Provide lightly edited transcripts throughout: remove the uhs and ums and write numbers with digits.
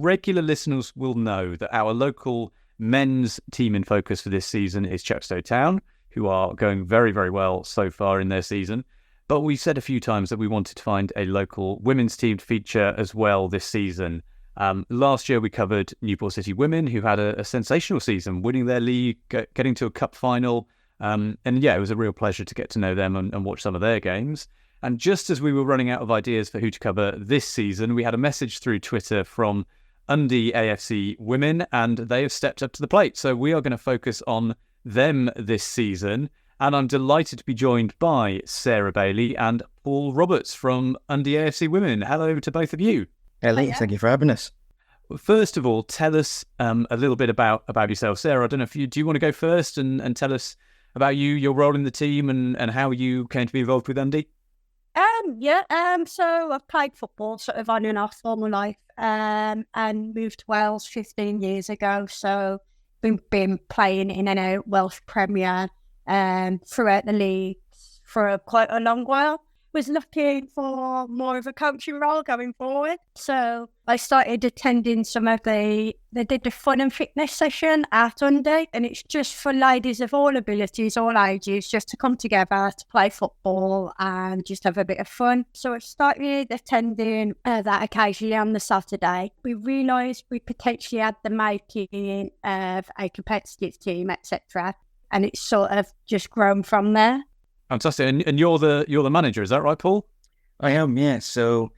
Regular listeners will know that our local men's team in focus for this season is Chepstow Town, who are going very, very well so far in their season. But we said a few times that we wanted to find a local women's team to feature as well this season. Last year we covered Newport City Women, who had a sensational season, winning their league, getting to a cup final. And yeah, it was a real pleasure to get to know them and watch some of their games. And just as we were running out of ideas for who to cover this season, we had a message through Twitter from Undy AFC Women, and they have stepped up to the plate. So we are going to focus on them this season. And I'm delighted to be joined by Sarah Bailey and Paul Roberts from Undy AFC Women. Hello to both of you. Hello, thank you for having us. Well, first of all, tell us a little bit about yourself. Sarah, I don't know if do you want to go first and tell us about you, your role in the team and how you came to be involved with Undy? So I've played football sort of on and off all my life, and moved to Wales 15 years ago. So been playing in and out Welsh Premier throughout the leagues for quite a long while. Was looking for more of a coaching role going forward. So I started attending they did the fun and fitness session at Undy, and it's just for ladies of all abilities, all ages, just to come together to play football and just have a bit of fun. So I started attending that occasionally on the Saturday. We realised we potentially had the making of a competitive team, etc. And it's sort of just grown from there. Fantastic. And you're the manager, is that right, Paul? I am, yeah. So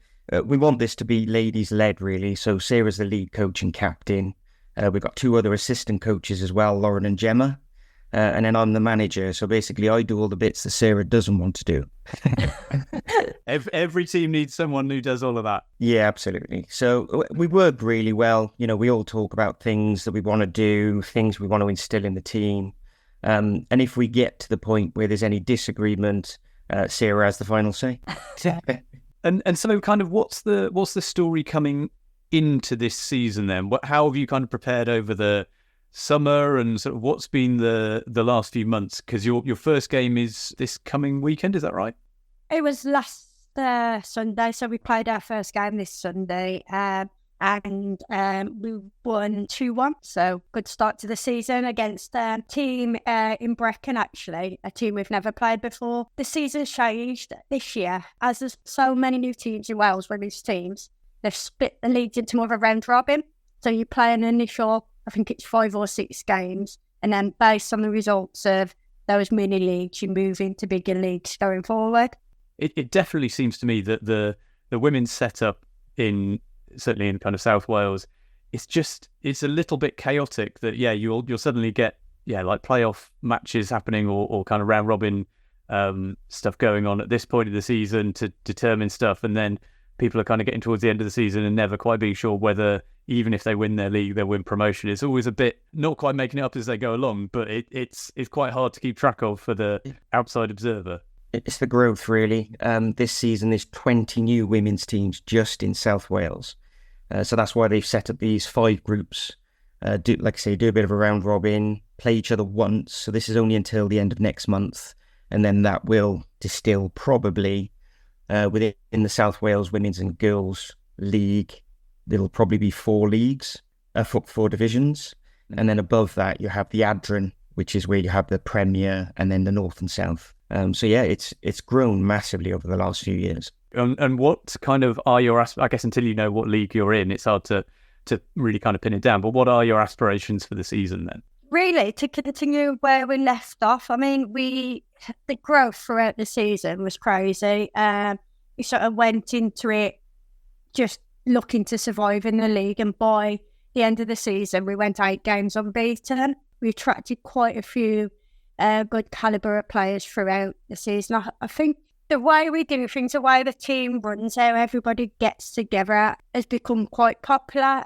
we want this to be ladies-led, really. So Sarah's the lead coach and captain. We've got two other assistant coaches as well, Lauren and Gemma. And then I'm the manager. So basically I do all the bits that Sarah doesn't want to do. Every team needs someone who does all of that. Yeah, absolutely. So we work really well. You know, we all talk about things that we want to do, things we want to instill in the team. And if we get to the point where there's any disagreement, Sarah has the final say. And so kind of what's the story coming into this season then? How have you kind of prepared over the summer, and sort of what's been the last few months? Because your first game is this coming weekend, is that right? It was last Sunday, so we played our first game this Sunday. And we won 2-1, so good start to the season against a team in Brecon, actually, a team we've never played before. The season's changed this year, as there's so many new teams in Wales, women's teams. They've split the leagues into more of a round robin, so you play an initial, I think it's 5 or 6 games, and then based on the results of those mini leagues, you move into bigger leagues going forward. It definitely seems to me that the women's setup certainly in kind of South Wales, it's a little bit chaotic that, you'll suddenly get, like playoff matches happening or kind of round robin stuff going on at this point of the season to determine stuff. And then people are kind of getting towards the end of the season and never quite being sure whether, even if they win their league, they'll win promotion. It's always a bit not quite making it up as they go along, but it's quite hard to keep track of for the outside observer. It's the growth, really. This season, there's 20 new women's teams just in South Wales. So that's why they've set up these 5 groups, do a bit of a round robin, play each other once. So this is only until the end of next month. And then that will distill probably within the South Wales Women's and Girls League. There'll probably be 4 leagues, 4 divisions. And then above that, you have the Adran, which is where you have the Premier, and then the North and South. It's grown massively over the last few years. And what kind of are your, I guess until you know what league you're in, it's hard to really kind of pin it down, but what are your aspirations for the season then? Really, to continue where we left off. I mean, the growth throughout the season was crazy. We sort of went into it just looking to survive in the league, and by the end of the season, we went 8 games unbeaten. We attracted quite a few good calibre of players throughout the season. I think the way we do things, the way the team runs, how everybody gets together has become quite popular,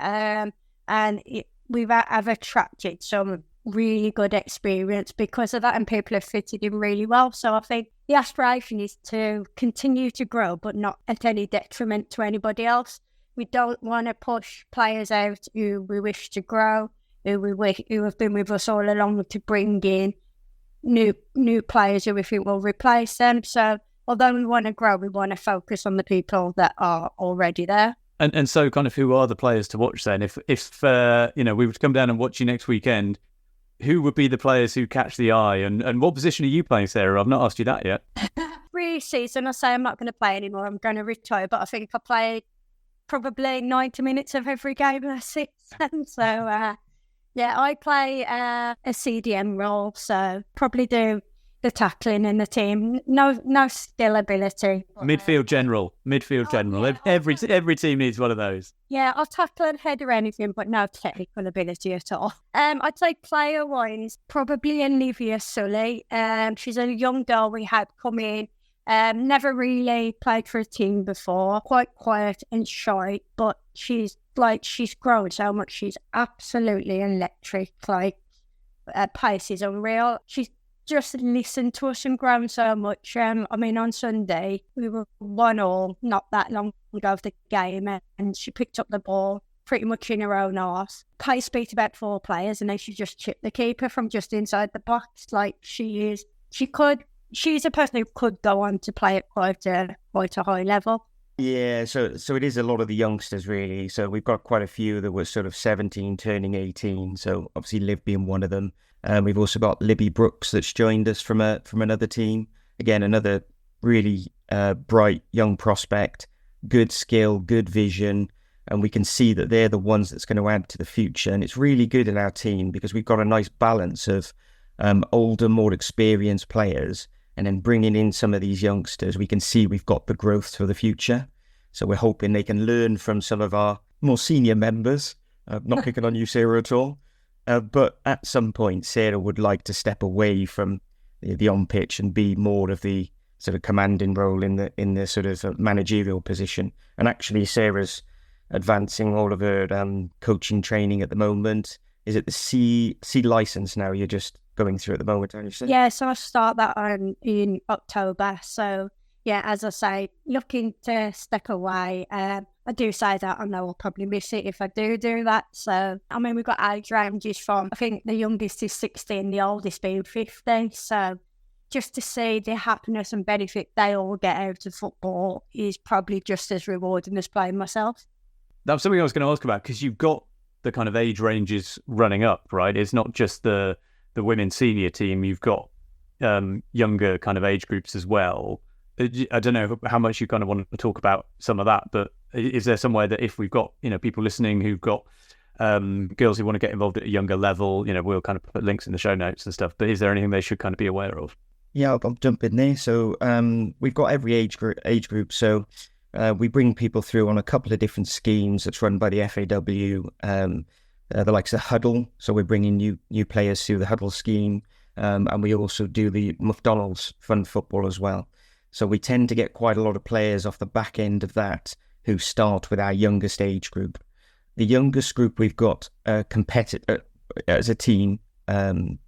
and we've attracted some really good experience because of that, and people have fitted in really well. So I think the aspiration is to continue to grow, but not at any detriment to anybody else. We don't want to push players out who we wish to grow, who have been with us all along, to bring in new players who we think will replace them. So although we want to grow, we want to focus on the people that are already there. And so kind of who are the players to watch then? If we were to come down and watch you next weekend, who would be the players who catch the eye? And what position are you playing, Sarah? I've not asked you that yet. Pre-season, I say I'm not going to play anymore. I'm going to retire, but I think I played probably 90 minutes of every game last season. So, I play a CDM role, so probably do the tackling in the team. No skill ability. Midfield general. Yeah. Every team needs one of those. Yeah, I'll tackle and head or anything, but no technical ability at all. I'd say player-wise, probably Olivia Sully. She's a young girl we had come in. Never really played for a team before. Quite quiet and shy, but she's grown so much. She's absolutely electric. Pace is unreal. She's just listened to us and grown so much. On Sunday, we were 1-1 not that long ago of the game, and she picked up the ball pretty much in her own arse. Pace beat about 4 players, and then she just chipped the keeper from just inside the box. She's a person who could go on to play at quite a high level. Yeah, so it is a lot of the youngsters, really. So we've got quite a few that were sort of 17 turning 18. So obviously Liv being one of them. We've also got Libby Brooks that's joined us from another team. Again, another really bright young prospect, good skill, good vision, and we can see that they're the ones that's going to add to the future. And it's really good in our team because we've got a nice balance of older, more experienced players, and then bringing in some of these youngsters. We can see we've got the growth for the future. So we're hoping they can learn from some of our more senior members. Not picking on you, Sarah, at all. But at some point, Sarah would like to step away from the on-pitch and be more of the sort of commanding role in the sort of managerial position. And actually, Sarah's advancing all of her coaching training at the moment. Is it the C license now you're just going through at the moment, aren't you, Sarah? Yeah, so I start that in October. So, yeah, as I say, looking to step away. I do say that I know I'll probably miss it if I do that. So, we've got age ranges from, I think the youngest is 16, the oldest being 50. So, just to see the happiness and benefit they all get out of football is probably just as rewarding as playing myself. That's something I was going to ask about, because you've got the kind of age ranges running up, right? It's not just the women's senior team. You've got younger kind of age groups as well. I don't know how much you kind of want to talk about some of that, but is there somewhere that if we've got, people listening who've got girls who want to get involved at a younger level, we'll kind of put links in the show notes and stuff, but is there anything they should kind of be aware of? Yeah, I'll jump in there. So we've got every age group. So we bring people through on a couple of different schemes that's run by the FAW, the likes of Huddle. So we're bringing new players through the Huddle scheme, and we also do the McDonald's Fun Football as well. So we tend to get quite a lot of players off the back end of that who start with our youngest age group. The youngest group we've got as a team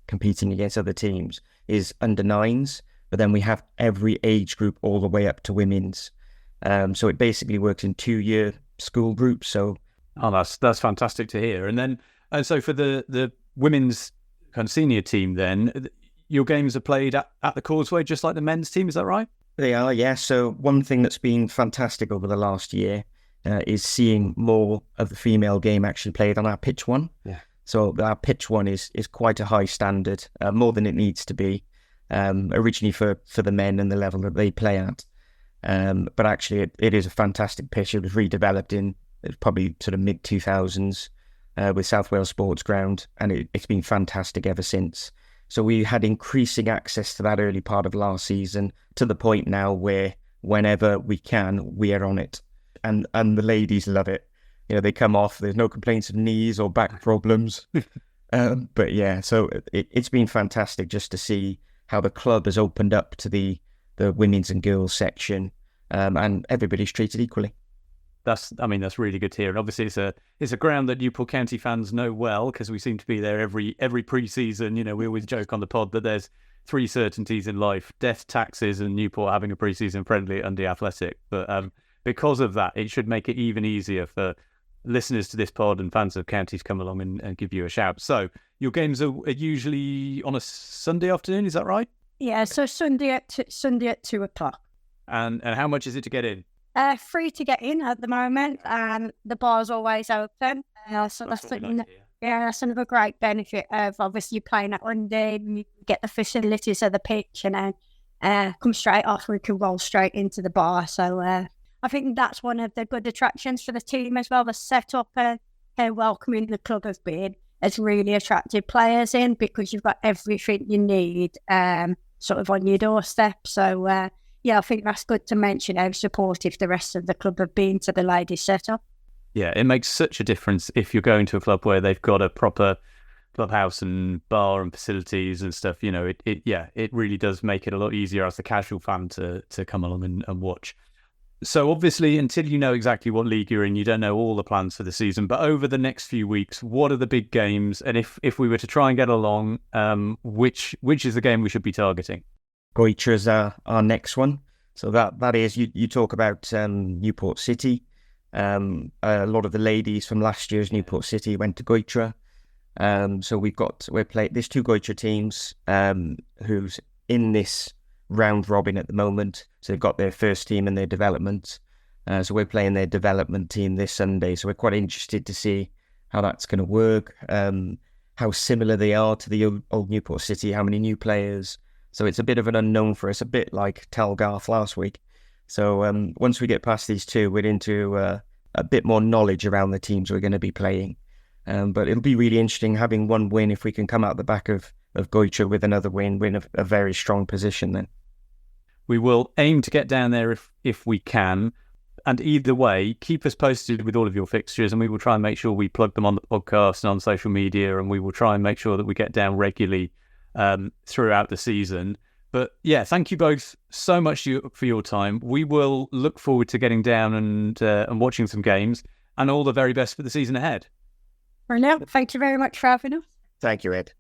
competing against other teams is under 9s, but then we have every age group all the way up to women's. So it basically works in 2-year school groups. So that's fantastic to hear. And so for the women's kind of senior team, then your games are played at the Causeway, just like the men's team. Is that right? They are, yeah. So one thing that's been fantastic over the last year is seeing more of the female game actually played on our pitch one. Yeah. So our pitch one is quite a high standard, more than it needs to be, originally for the men and the level that they play at. But actually it is a fantastic pitch. It was redeveloped in probably sort of mid-2000s with South Wales Sports Ground, and it's been fantastic ever since. So we had increasing access to that early part of last season, to the point now where whenever we can, we are on it. And the ladies love it. They come off, there's no complaints of knees or back problems. But yeah, so it's been fantastic just to see how the club has opened up to the women's and girls section, and everybody's treated equally. That's really good to hear. And obviously it's a ground that Newport County fans know well, because we seem to be there every pre-season. We always joke on the pod that there's 3 certainties in life: death, taxes, and Newport having a pre-season friendly at Undy Athletic. But because of that, it should make it even easier for listeners to this pod and fans of counties come along and give you a shout. So your games are usually on a Sunday afternoon, is that right? Yeah, so Sunday at 2:00. And how much is it to get in? free to get in at the moment, and the bar's always open. So that's something. Yeah, that's another great benefit of obviously playing at Undy. You get the facilities of the pitch, and then come straight off. We can roll straight into the bar. So I think that's one of the good attractions for the team as well. The setup and how welcoming the club has been has really attracted players in, because you've got everything you need sort of on your doorstep. So yeah, I think that's good to mention how supportive the rest of the club have been to the ladies setup. Yeah, it makes such a difference if you're going to a club where they've got a proper clubhouse and bar and facilities and stuff. You know, it really does make it a lot easier as a casual fan to come along and watch. So obviously, until you know exactly what league you're in, you don't know all the plans for the season. But over the next few weeks, what are the big games? And if we were to try and get along, which is the game we should be targeting? Goitra's our next one. So that is, you talk about Newport City. A lot of the ladies from last year's Newport City went to Goitra. So there's two Goitra teams who's in this round robin at the moment. So they've got their first team and their development. So we're playing their development team this Sunday. So we're quite interested to see how that's going to work, how similar they are to the old Newport City, how many new players. So it's a bit of an unknown for us, a bit like Talgarth last week. So once we get past these two, we're into a bit more knowledge around the teams we're going to be playing. But it'll be really interesting having one win. If we can come out the back of Goitra with another win, we're in a very strong position then. We will aim to get down there if we can. And either way, keep us posted with all of your fixtures, and we will try and make sure we plug them on the podcast and on social media, and we will try and make sure that we get down regularly throughout the season. But yeah, thank you both so much for your time. We will look forward to getting down and watching some games, and all the very best for the season ahead. Brilliant. Thank you very much for having us. Thank you, Ed.